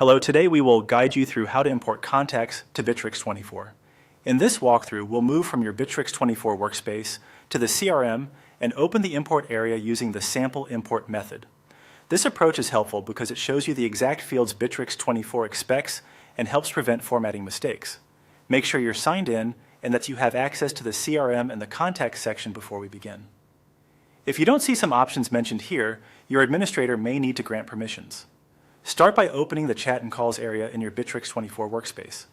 Hello, today we will guide you through how to import contacts to Bitrix24. In this walkthrough, we'll move from your Bitrix24 workspace to the CRM and open the import area using the sample import method. This approach is helpful because it shows you the exact fields Bitrix24 expects and helps prevent formatting mistakes. Make sure you're signed in and that you have access to the CRM and the contacts section before we begin. If you don't see some options mentioned here, your administrator may need to grant permissions. Start by opening the Chat and Calls area in your Bitrix24 workspace.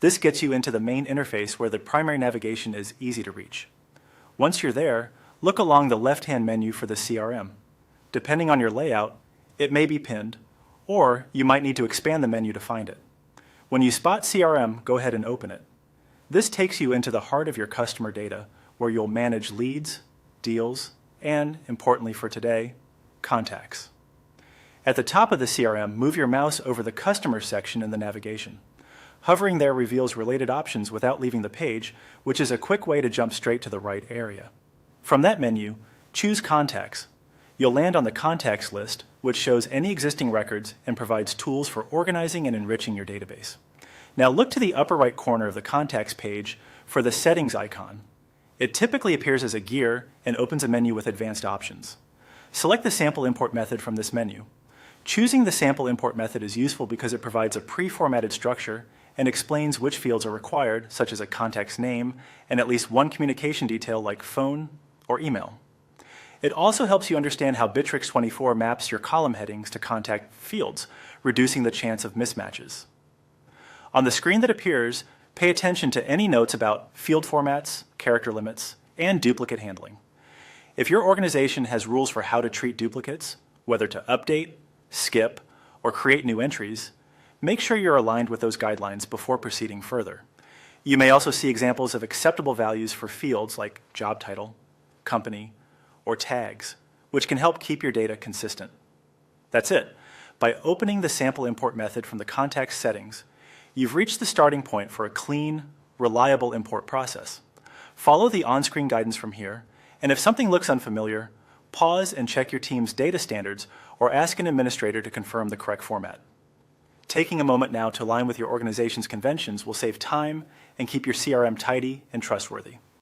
This gets you into the main interface where the primary navigation is easy to reach. Once you're there, look along the left-hand menu for the CRM. Depending on your layout, it may be pinned, or you might need to expand the menu to find it. When you spot CRM, go ahead and open it. This takes you into the heart of your customer data, where you'll manage leads, deals, and, importantly for today, contacts. At the top of the CRM, move your mouse over the Customer section in the navigation. Hovering there reveals related options without leaving the page, which is a quick way to jump straight to the right area. From that menu, choose Contacts. You'll land on the Contacts list, which shows any existing records and provides tools for organizing and enriching your database. Now look to the upper right corner of the Contacts page for the Settings icon. It typically appears as a gear and opens a menu with advanced options. Select the sample import method from this menu. Choosing the sample import method is useful because it provides a pre-formatted structure and explains which fields are required, such as a contact's name and at least one communication detail like phone or email. It also helps you understand how Bitrix24 maps your column headings to contact fields, reducing the chance of mismatches. On the screen that appears, pay attention to any notes about field formats, character limits, and duplicate handling. If your organization has rules for how to treat duplicates, whether to update, skip, or create new entries, make sure you're aligned with those guidelines before proceeding further. You may also see examples of acceptable values for fields like job title, company, or tags, which can help keep your data consistent. That's it. By opening the sample import method from the Contacts settings, you've reached the starting point for a clean, reliable import process. Follow the on-screen guidance from here, and if something looks unfamiliar, pause and check your team's data standards or ask an administrator to confirm the correct format. Taking a moment now to align with your organization's conventions will save time and keep your CRM tidy and trustworthy.